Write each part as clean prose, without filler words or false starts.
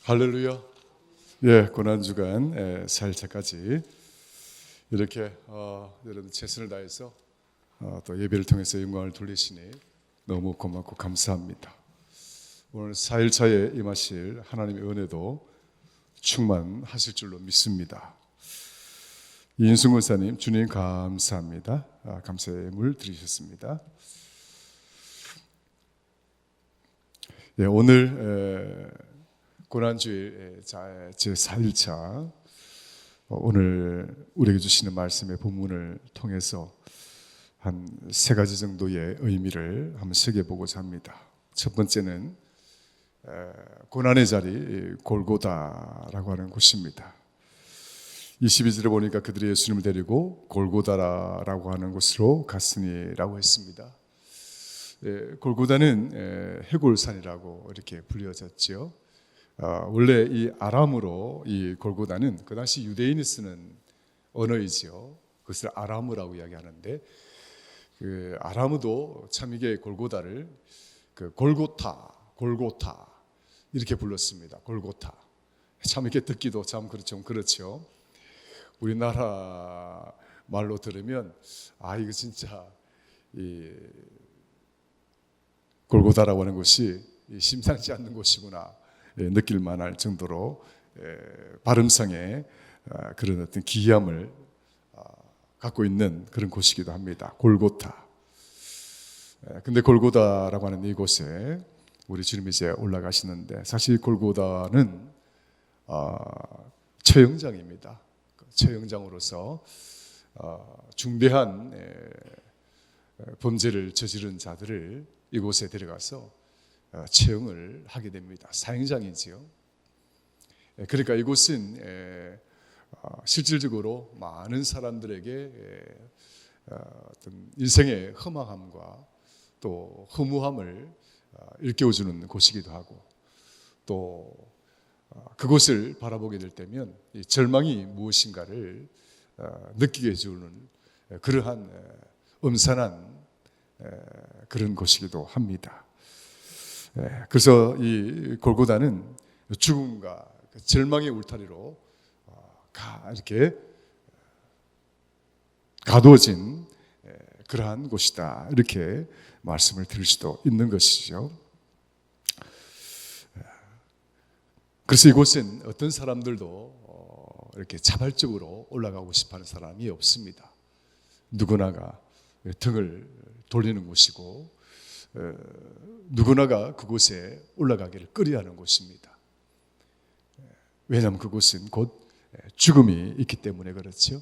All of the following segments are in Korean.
할렐루야. 예, 고난주간 4일차까지 이렇게 여러분 최선을 다해서 또 예배를 통해서 영광을 돌리시니 너무 고맙고 감사합니다. 오늘 4일차에 임하실 하나님의 은혜도 충만하실 줄로 믿습니다. 이인승 권사님, 주님 감사합니다. 감사의 예물 드리셨습니다. 예, 오늘 고난주일 제4일차 오늘 우리에게 주시는 말씀의 본문을 통해서 한 세 가지 정도의 의미를 한번 새겨보고자 합니다. 첫 번째는 고난의 자리 골고다라고 하는 곳입니다. 22절에 보니까 그들이 예수님을 데리고 골고다라고 하는 곳으로 갔으니라고 했습니다. 골고다는 해골산이라고 이렇게 불려졌죠. 원래 이 아람어로 이 골고다는 그 당시 유대인이 쓰는 언어이지요. 그것을 아람어라고 이야기하는데 그 아람어도 참 이게 골고다를 그 골고타 이렇게 불렀습니다. 골고타. 참 이렇게 듣기도 참 좀 그렇죠. 우리나라 말로 들으면 이거 진짜 이 골고다라고 하는 곳이 심상치 않는 곳이구나 느낄 만할 정도로 발음상에 그런 어떤 기이함을 갖고 있는 그런 곳이기도 합니다. 골고타. 근데 골고다라고 하는 이곳에 우리 주님이 이제 올라가시는데 사실 골고다는 처형장입니다. 처형장으로서 중대한 범죄를 저지른 자들을 이곳에 데려가서 처형을 하게 됩니다. 사형장이지요. 그러니까 이곳은 실질적으로 많은 사람들에게 어떤 인생의 허망함과 또 허무함을 일깨워주는 곳이기도 하고 또 그곳을 바라보게 될 때면 절망이 무엇인가를 느끼게 해주는 그러한 음산한 그런 곳이기도 합니다. 그래서 이 골고다는 죽음과 절망의 울타리로 이렇게 가두어진 그러한 곳이다 이렇게 말씀을 드릴 수도 있는 것이죠. 그래서 이곳은 어떤 사람들도 이렇게 자발적으로 올라가고 싶어하는 사람이 없습니다. 누구나가 등을 돌리는 곳이고 누구나가 그곳에 올라가기를 꺼려하는 곳입니다. 왜냐하면 그곳은 곧 죽음이 있기 때문에 그렇죠.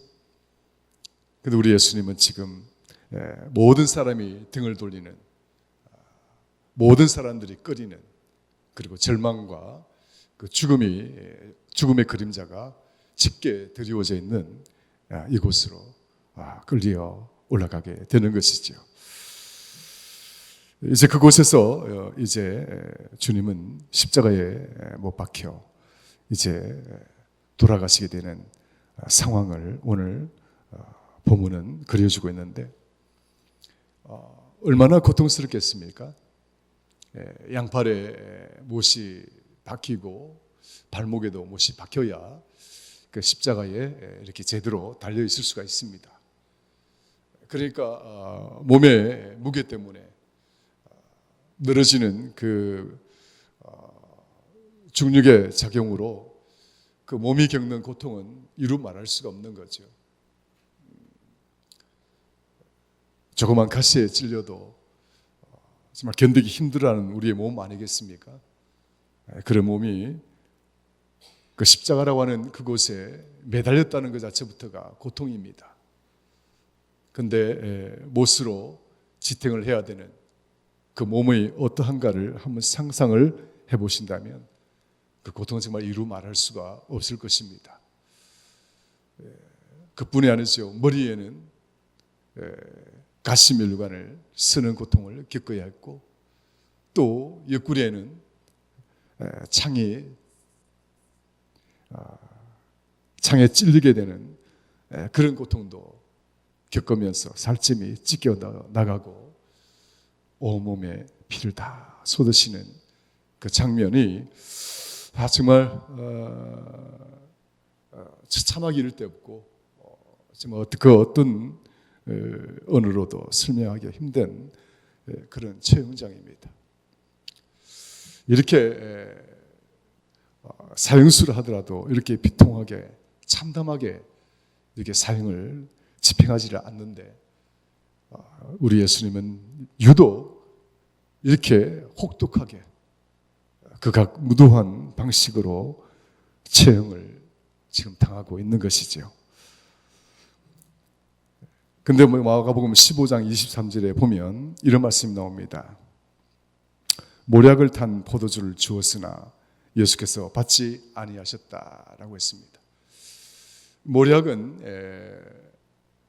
그런데 우리 예수님은 지금 모든 사람이 등을 돌리는 모든 사람들이 꺼리는 그리고 절망과 그 죽음의 그림자가 짙게 드리워져 있는 이곳으로 끌려 올라가게 되는 것이죠. 이제 그곳에서 이제 주님은 십자가에 못 박혀 이제 돌아가시게 되는 상황을 오늘 본문은 그려주고 있는데 얼마나 고통스럽겠습니까? 양팔에 못이 박히고 발목에도 못이 박혀야 그 십자가에 이렇게 제대로 달려 있을 수가 있습니다. 그러니까 몸의 무게 때문에 늘어지는 그 중력의 작용으로 그 몸이 겪는 고통은 이루 말할 수가 없는 거죠. 조그만 가시에 찔려도 정말 견디기 힘들어하는 우리의 몸 아니겠습니까? 그런 몸이 그 십자가라고 하는 그곳에 매달렸다는 것 자체부터가 고통입니다. 그런데 못으로 지탱을 해야 되는 그 몸의 어떠한가를 한번 상상을 해보신다면 그 고통은 정말 이루 말할 수가 없을 것입니다. 그뿐이 아니죠. 머리에는 가시면류관을 쓰는 고통을 겪어야 했고 또 옆구리에는 창에 찔리게 되는 그런 고통도 겪으면서 살찜이 찢겨 나가고 온몸에 피를 다 쏟으시는 그 장면이 정말 참하기 이를 데 없고 정말 그 어떤 언어로도 설명하기 힘든 그런 체험장입니다. 이렇게 사형수를 하더라도 이렇게 비통하게 참담하게 이렇게 사형을 집행하지를 않는데 우리 예수님은 유독 이렇게 혹독하게 극악 무도한 방식으로 체형을 지금 당하고 있는 것이죠. 근데 마가복음 15장 23절에 보면 이런 말씀이 나옵니다. 모략을 탄 포도주를 주었으나 예수께서 받지 아니하셨다라고 했습니다. 모략은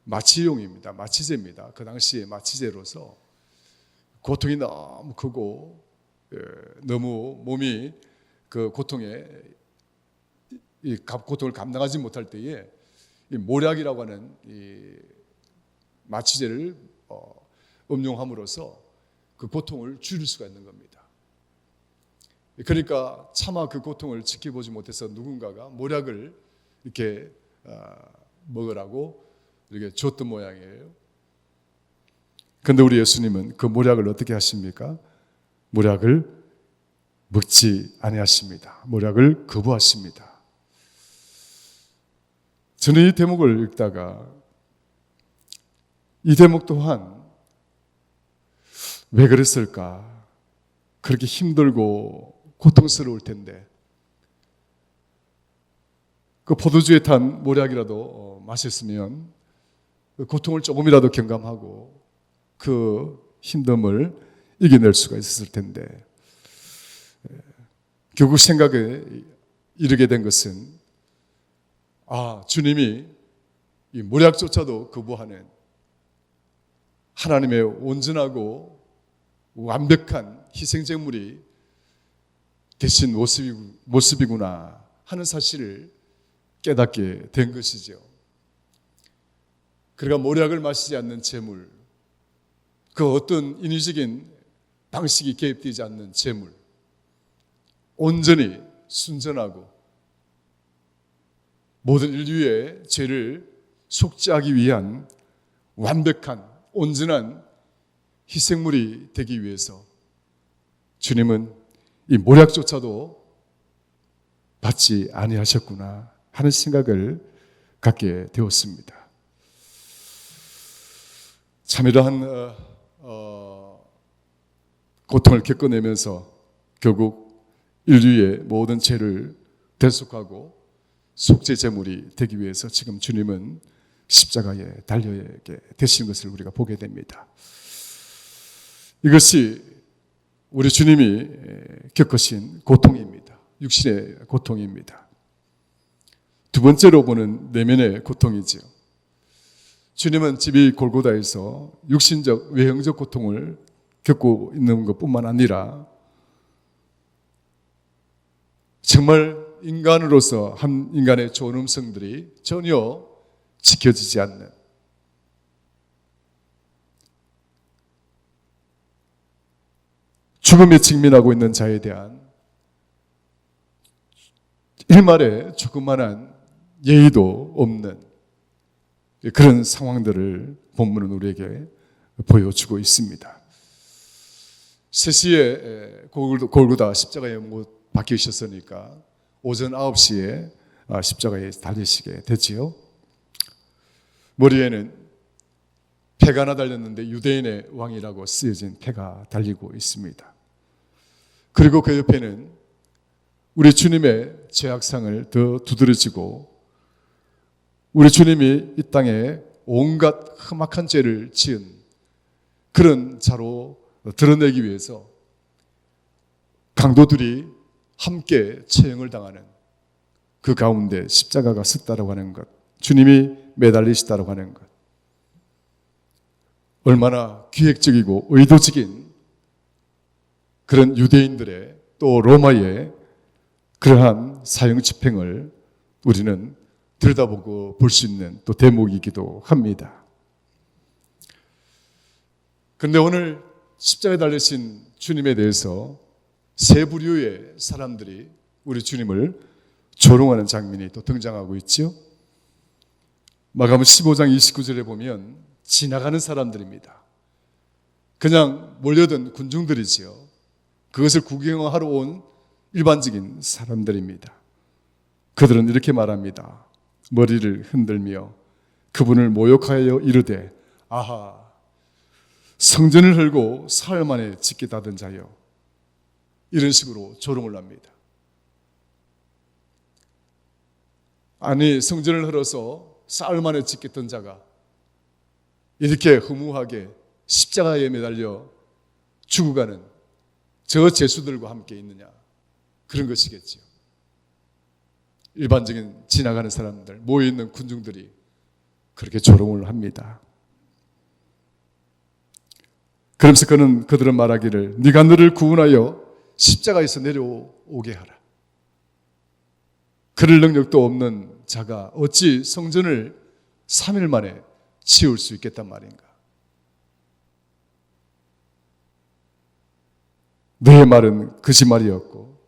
마취용입니다. 마취제입니다. 그 당시에 마취제로서 고통이 너무 크고 너무 몸이 그 고통을 감당하지 못할 때에 이 모략이라고 하는 이 마취제를 음용함으로써 그 고통을 줄일 수가 있는 겁니다. 그러니까 차마 그 고통을 지켜보지 못해서 누군가가 모략을 이렇게 먹으라고 이렇게 줬던 모양이에요. 그런데 우리 예수님은 그 모략을 어떻게 하십니까? 모략을 먹지 아니하십니다. 모략을 거부하십니다. 저는 이 대목을 읽다가 이 대목 또한 왜 그랬을까? 그렇게 힘들고 고통스러울 텐데 그 포도주에 탄 모략이라도 마셨으면 그 고통을 조금이라도 경감하고 그 힘듦을 이겨낼 수가 있었을 텐데 결국 생각에 이르게 된 것은 주님이 이 모략조차도 거부하는 하나님의 온전하고 완벽한 희생제물이 되신 모습이구나 하는 사실을 깨닫게 된 것이죠. 그러니까 모략을 마시지 않는 제물, 그 어떤 인위적인 방식이 개입되지 않는 제물, 온전히 순전하고 모든 인류의 죄를 속죄하기 위한 완벽한 온전한 희생물이 되기 위해서 주님은 이 모략조차도 받지 아니하셨구나 하는 생각을 갖게 되었습니다. 참 이러한 고통을 겪어내면서 결국 인류의 모든 죄를 대속하고 속죄 제물이 되기 위해서 지금 주님은 십자가에 달려게 되신 것을 우리가 보게 됩니다. 이것이 우리 주님이 겪으신 고통입니다. 육신의 고통입니다. 두 번째로 보는 내면의 고통이지요. 주님은 집이 골고다에서 육신적 외형적 고통을 겪고 있는 것뿐만 아니라 정말 인간으로서 한 인간의 좋은 음성들이 전혀 지켜지지 않는 죽음에 직면하고 있는 자에 대한 일말에 조그만한 예의도 없는 그런 상황들을 본문은 우리에게 보여주고 있습니다. 3시에 골고다 십자가에 못 박히셨으니까 오전 9시에 십자가에 달리시게 되지요. 머리에는 패가 하나 달렸는데 유대인의 왕이라고 쓰여진 패가 달리고 있습니다. 그리고 그 옆에는 우리 주님의 죄악상을 더 두드러지고 우리 주님이 이 땅에 온갖 험악한 죄를 지은 그런 자로 드러내기 위해서 강도들이 함께 처형을 당하는 그 가운데 십자가가 섰다라고 하는 것, 주님이 매달리시다라고 하는 것, 얼마나 기획적이고 의도적인 그런 유대인들의 또 로마의 그러한 사형 집행을 우리는 들여다보고 볼 수 있는 또 대목이기도 합니다. 그런데 오늘 십자가에 달리신 주님에 대해서 세 부류의 사람들이 우리 주님을 조롱하는 장면이 또 등장하고 있죠. 마가복음 15장 29절에 보면 지나가는 사람들입니다. 그냥 몰려든 군중들이지요. 그것을 구경하러 온 일반적인 사람들입니다. 그들은 이렇게 말합니다. 머리를 흔들며 그분을 모욕하여 이르되 아하, 성전을 헐고 사흘 만에 짓겠다던 자여. 이런 식으로 조롱을 합니다. 아니, 성전을 헐어서 사흘 만에 짓겠던 자가 이렇게 허무하게 십자가에 매달려 죽어가는 저 죄수들과 함께 있느냐, 그런 것이겠죠. 일반적인 지나가는 사람들, 모여있는 군중들이 그렇게 조롱을 합니다. 그러면서 그들은 말하기를 네가 너를 구원하여 십자가에서 내려오게 하라. 그럴 능력도 없는 자가 어찌 성전을 3일 만에 치울 수 있겠단 말인가. 너의 말은 거짓말이었고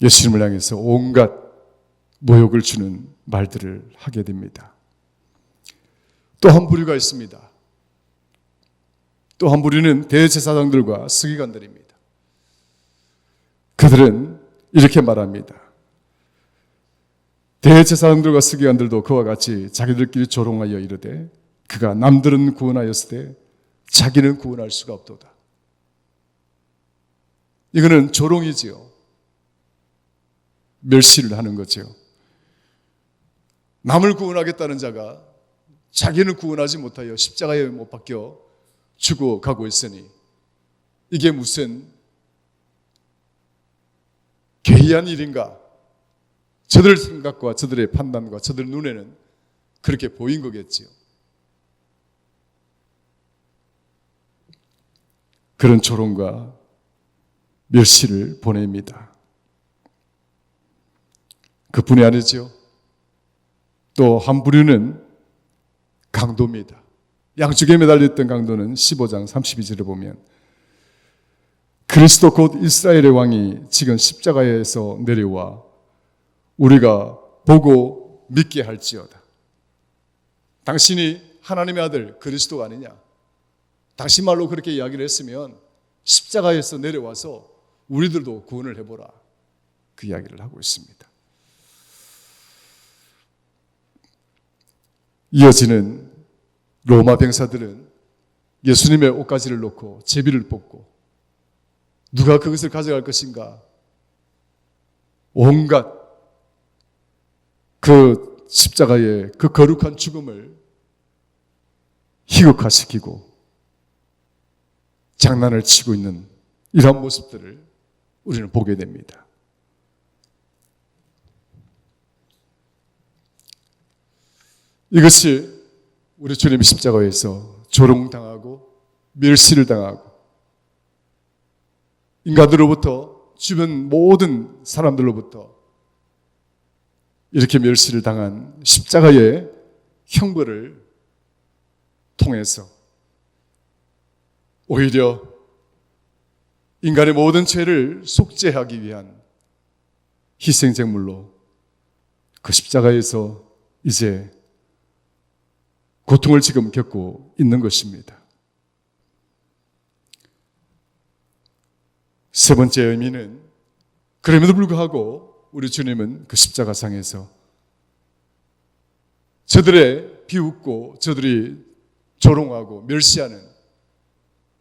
예수님을 향해서 온갖 모욕을 주는 말들을 하게 됩니다. 또 한 부류가 있습니다. 또 한 부류는 대제사장들과 서기관들입니다. 그들은 이렇게 말합니다. 대제사장들과 서기관들도 그와 같이 자기들끼리 조롱하여 이르되 그가 남들은 구원하였으되 자기는 구원할 수가 없도다. 이거는 조롱이지요. 멸시를 하는 거죠. 남을 구원하겠다는 자가 자기는 구원하지 못하여 십자가에 못 박혀 죽어가고 있으니 이게 무슨 괴이한 일인가? 저들 생각과 저들의 판단과 저들 눈에는 그렇게 보인 거겠지요. 그런 조롱과 멸시를 보냅니다. 그뿐이 아니죠. 또 한 부류는 강도입니다. 양쪽에 매달렸던 강도는 15장 32절에 보면 그리스도 곧 이스라엘의 왕이 지금 십자가에서 내려와 우리가 보고 믿게 할지어다. 당신이 하나님의 아들 그리스도가 아니냐? 당신 말로 그렇게 이야기를 했으면 십자가에서 내려와서 우리들도 구원을 해보라. 그 이야기를 하고 있습니다. 이어지는 로마 병사들은 예수님의 옷가지를 놓고 제비를 뽑고 누가 그것을 가져갈 것인가? 온갖 그 십자가의 그 거룩한 죽음을 희극화시키고 장난을 치고 있는 이런 모습들을 우리는 보게 됩니다. 이것이 우리 주님이 십자가에서 조롱당하고 멸시를 당하고 인간들로부터 주변 모든 사람들로부터 이렇게 멸시를 당한 십자가의 형벌을 통해서 오히려 인간의 모든 죄를 속죄하기 위한 희생제물로 그 십자가에서 이제 고통을 지금 겪고 있는 것입니다. 세 번째 의미는 그럼에도 불구하고 우리 주님은 그 십자가상에서 저들의 비웃고 저들이 조롱하고 멸시하는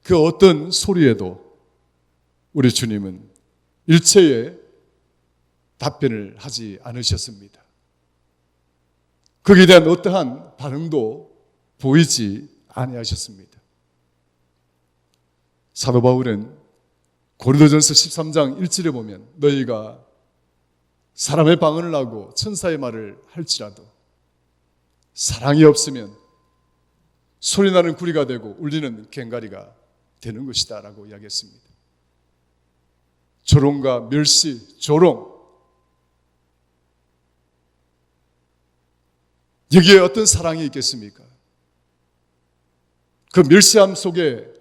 그 어떤 소리에도 우리 주님은 일체의 답변을 하지 않으셨습니다. 거기에 대한 어떠한 반응도 보이지 아니하셨습니다. 사도 바울은 고린도전서 13장 1절에 보면 너희가 사람의 방언을 하고 천사의 말을 할지라도 사랑이 없으면 소리나는 구리가 되고 울리는 꽹과리가 되는 것이다 라고 이야기했습니다. 조롱과 멸시, 조롱, 여기에 어떤 사랑이 있겠습니까? 그 멸시함 속에,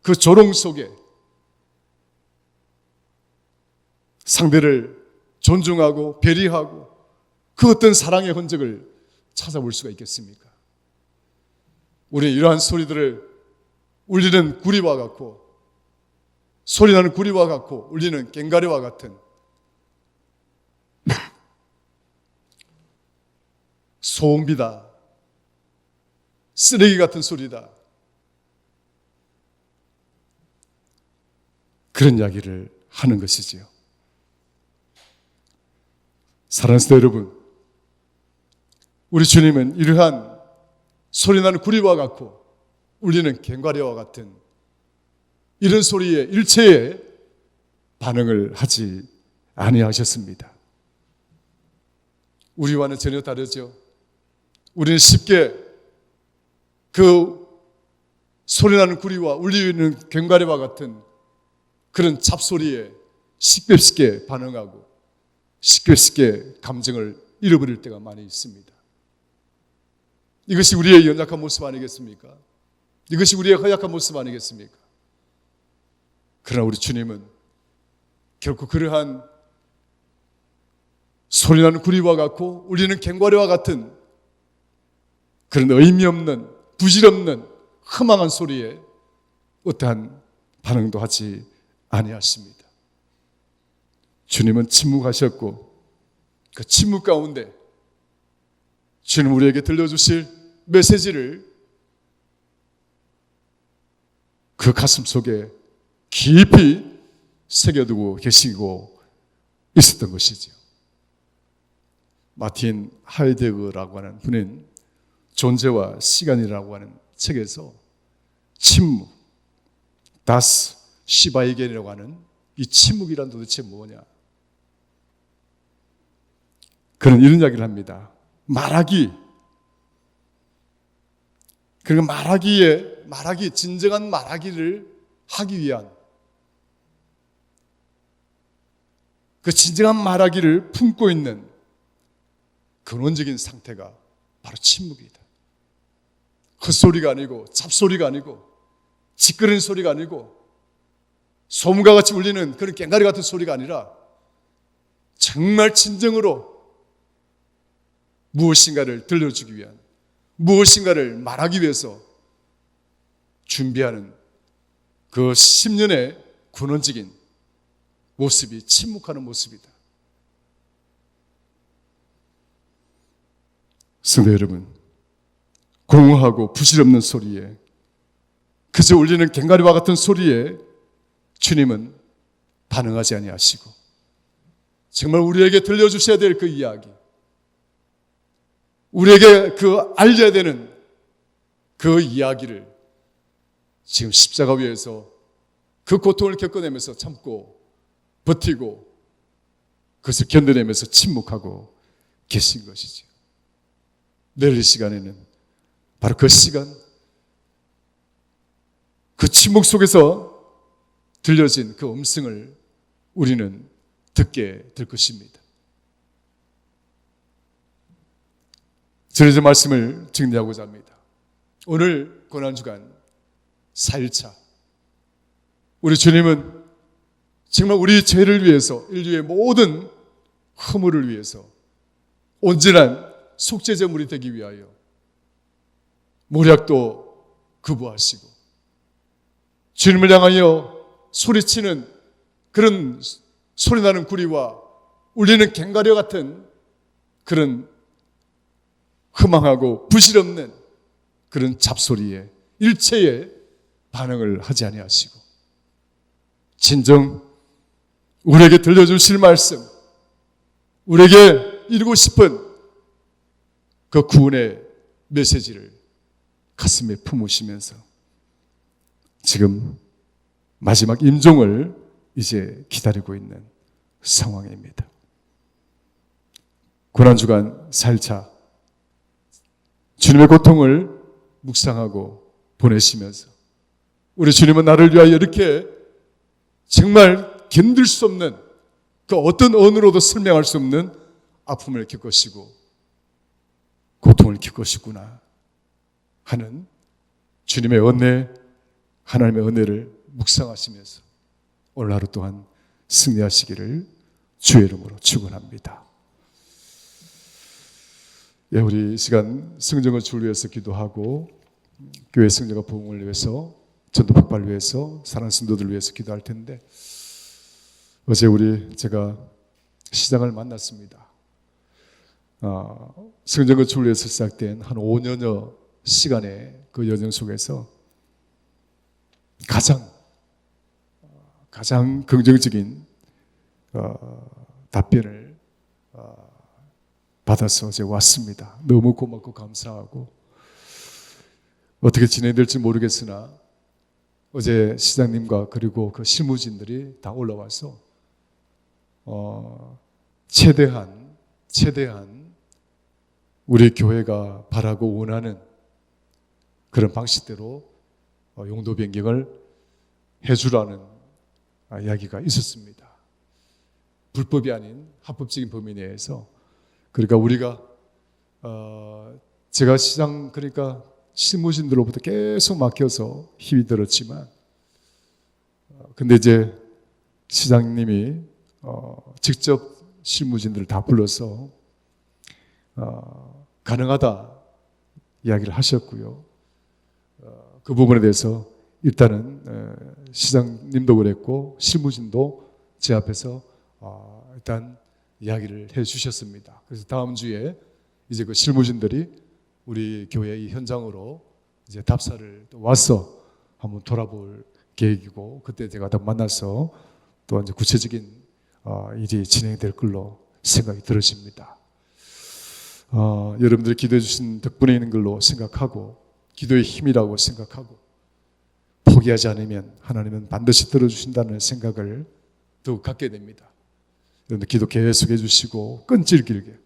그 조롱 속에 상대를 존중하고 배려하고 그 어떤 사랑의 흔적을 찾아볼 수가 있겠습니까? 우리는 이러한 소리들을 울리는 구리와 같고 소리나는 구리와 같고 울리는 꽹과리와 같은 소음비다, 쓰레기 같은 소리다, 그런 이야기를 하는 것이지요. 사랑하는 성도 여러분, 우리 주님은 이러한 소리나는 구리와 같고 울리는 꽹과리와 같은 이런 소리에 일체에 반응을 하지 아니하셨습니다. 우리와는 전혀 다르죠. 우리는 쉽게 그 소리나는 구리와 울리는 꽹과리와 같은 그런 잡소리에 쉽게 반응하고 쉽게 감정을 잃어버릴 때가 많이 있습니다. 이것이 우리의 연약한 모습 아니겠습니까? 이것이 우리의 허약한 모습 아니겠습니까? 그러나 우리 주님은 결코 그러한 소리나는 구리와 같고 울리는 꽹과리와 같은 그런 의미 없는 부질없는 허망한 소리에 어떠한 반응도 하지 아니하십니다. 주님은 침묵하셨고 그 침묵 가운데 주님 우리에게 들려주실 메시지를 그 가슴 속에 깊이 새겨두고 계시고 있었던 것이죠. 마틴 하이데거라고 하는 분은 존재와 시간이라고 하는 책에서 침묵, 다스 시바이겐이라고 하는 이 침묵이란 도대체 뭐냐? 그런 이런 이야기를 합니다. 말하기. 그러니까 말하기, 진정한 말하기를 하기 위한 그 진정한 말하기를 품고 있는 근원적인 상태가 바로 침묵이다. 헛소리가 아니고 잡소리가 아니고 지끄러운 소리가 아니고 소음과 같이 울리는 그런 꽹과리 같은 소리가 아니라 정말 진정으로 무엇인가를 들려주기 위한 무엇인가를 말하기 위해서 준비하는 그 10년의 근원적인 모습이 침묵하는 모습이다. 성도 여러분, 공허하고 부질없는 소리에 그저 울리는 꽹과리와 같은 소리에 주님은 반응하지 아니하시고 정말 우리에게 들려주셔야 될 그 이야기, 우리에게 그 알려야 되는 그 이야기를 지금 십자가 위에서 그 고통을 겪어내면서 참고 버티고 그것을 견뎌내면서 침묵하고 계신 것이죠. 내일 이 시간에는 바로 그 시간, 그 침묵 속에서 들려진 그 음성을 우리는 듣게 될 것입니다. 전해진 말씀을 정리하고자 합니다. 오늘 고난주간 4일차, 우리 주님은 정말 우리 죄를 위해서, 인류의 모든 허물을 위해서 온전한 속죄제물이 되기 위하여 모략도 거부하시고 주님을 향하여 소리치는 그런 소리나는 구리와 울리는 꽹과리 같은 그런 허망하고 부질없는 그런 잡소리에 일체에 반응을 하지 아니하시고 진정 우리에게 들려주실 말씀, 우리에게 이루고 싶은 그 구원의 메시지를 가슴에 품으시면서 지금 마지막 임종을 이제 기다리고 있는 상황입니다. 고난주간 4일차 주님의 고통을 묵상하고 보내시면서 우리 주님은 나를 위하여 이렇게 정말 견딜 수 없는 그 어떤 언어로도 설명할 수 없는 아픔을 겪으시고 고통을 겪으시구나 하는 주님의 은혜, 하나님의 은혜를 묵상하시면서 오늘 하루 동안 승리하시기를 주의 이름으로 축원합니다. 예, 우리 이 시간 성전 건축을 위해서 기도하고 교회 성전과 부흥을 위해서 전도 폭발을 위해서 사랑하는 성도들을 위해서 기도할 텐데, 어제 제가 시장을 만났습니다. 성전 건축을 위해서 시작된 한 5년여 시간의 그 여정 속에서 가장 긍정적인 답변을 받아서 어제 왔습니다. 너무 고맙고 감사하고 어떻게 진행될지 모르겠으나 어제 시장님과 그리고 그 실무진들이 다 올라와서 최대한 우리 교회가 바라고 원하는 그런 방식대로 용도 변경을 해주라는 이야기가 있었습니다. 불법이 아닌 합법적인 범위 내에서. 그러니까 우리가 제가 그러니까 실무진들로부터 계속 맡겨서 힘이 들었지만, 근데 이제 시장님이 직접 실무진들을 다 불러서 가능하다 이야기를 하셨고요. 그 부분에 대해서 일단은 시장님도 그랬고 실무진도 제 앞에서 일단 이야기를 해 주셨습니다. 그래서 다음 주에 이제 그 실무진들이 우리 교회 이 현장으로 이제 답사를 또 와서 한번 돌아볼 계획이고, 그때 제가 더 만나서 또 이제 구체적인 일이 진행될 걸로 생각이 들어집니다. 여러분들이 기도해 주신 덕분에 있는 걸로 생각하고, 기도의 힘이라고 생각하고, 포기하지 않으면 하나님은 반드시 들어주신다는 생각을 더욱 갖게 됩니다. 여러분들 기도 계속 해주시고 끈질기게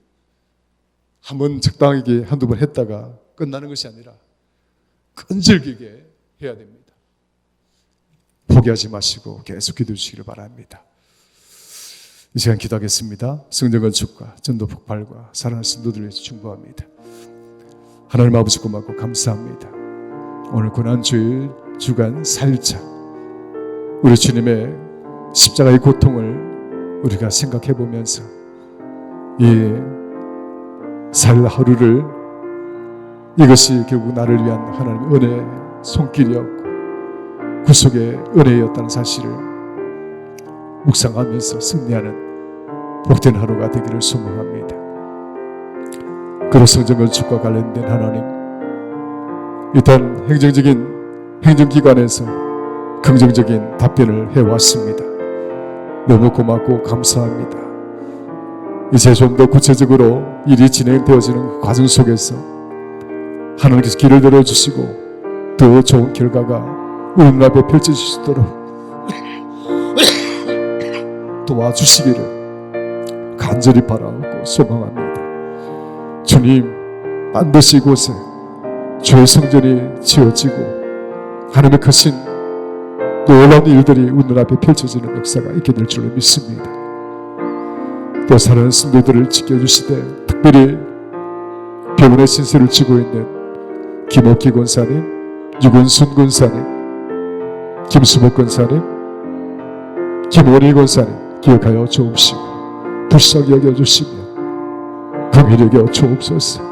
한번 적당하게 한두 번 했다가 끝나는 것이 아니라 끈질기게 해야 됩니다. 포기하지 마시고 계속 기도해 주시기를 바랍니다. 이 시간 기도하겠습니다. 성전 건축과 전도 폭발과 사랑하는 성도들을 위해서 충고합니다. 하나님 아버지 고맙고 감사합니다. 오늘 고난주일 주간 4일차 우리 주님의 십자가의 고통을 우리가 생각해 보면서 이 4일 하루를, 이것이 결국 나를 위한 하나님의 은혜의 손길이었고 구속의 은혜였다는 사실을 묵상하면서 승리하는 복된 하루가 되기를 소망합니다. 그리고 성전 건축과 관련된 하나님, 일단 행정기관에서 긍정적인 답변을 해왔습니다. 너무 고맙고 감사합니다. 이제 좀 더 구체적으로 일이 진행되어지는 과정 속에서 하나님께서 길을 열어주시고 더 좋은 결과가 우리 눈앞에 펼쳐질 수 있도록 도와주시기를 간절히 바라고 소망합니다. 주님, 반드시 이곳에 주의 성전이 지어지고 하나님의 크신 놀라운 일들이 우리 눈앞에 펼쳐지는 역사가 있게 될 줄로 믿습니다. 또 사랑하는 성도들을 지켜주시되, 특별히 병원의 신세를 지고 있는 김옥기 권사님, 유근순 권사님, 김수복 권사님, 김원희 권사님 기억하여 주옵시고 불쌍히 여겨주시며 긍휼히 여겨 주옵소서.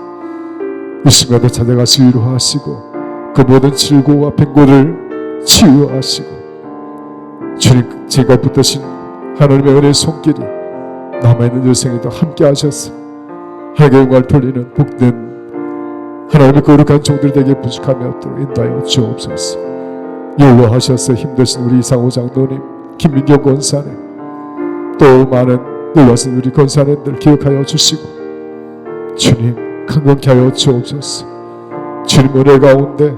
이 순간에 찾아가서 위로하시고 그 모든 질고와 병고를 치유하시고, 주님 제가 붙드신 하나님의 은혜의 손길이 남아있는 여생에도 함께 하셔서 하나님의 영광을 돌리는 복된 하나님의 거룩한 종들 되게 부족함이 없도록 인도하여 주옵소서. 연로하셔서 힘드신 우리 이상호 장로님, 김민경 권사님, 또 많은 놀라신 우리 권사님들 기억하여 주시고 주님 강건케 하여 주옵소서. 주님 은혜 가운데,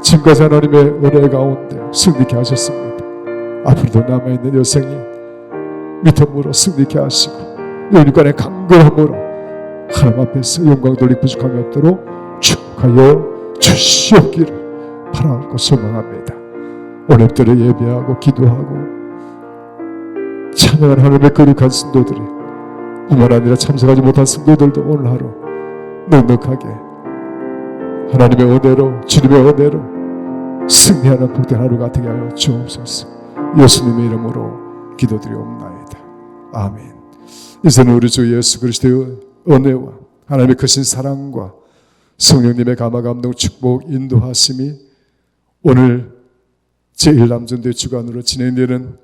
지금까지 하나님의 은혜 가운데 승리케 하셨습니다. 앞으로도 남아있는 여생이 믿음으로 승리케 하시고 영육간의 강건함으로 하나님 앞에서 영광 돌리고 부족함이 없도록 축하여 주시옵기를 바라고 소망합니다. 오늘들을 예배하고 기도하고 찬양하는 하나님의 거룩한 성도들이, 뿐만 아니라 참석하지 못한 성도들도 오늘 하루 넉넉하게 하나님의 은혜로, 주님의 은혜로 승리하는 복된 하루가 되게 하여 주옵소서. 예수님의 이름으로 기도드리옵나이다. 아멘. 이제는 우리 주 예수 그리스도의 은혜와 하나님의 크신 사랑과 성령님의 감화 감동 축복 인도하심이 오늘 제1남전대 주간으로 진행되는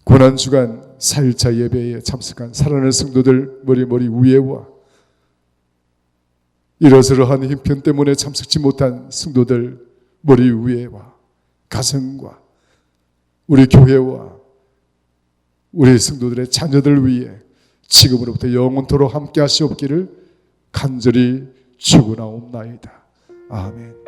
고난주간 4일차 예배에 참석한 사랑하는 성도들 머리 위에와 이러저러한 힘편 때문에 참석지 못한 성도들 머리 위에와 가정과 우리 교회와 우리 성도들의 자녀들 위해 지금으로부터 영원토록 함께 하시옵기를 간절히 축원하옵나이다. 아멘.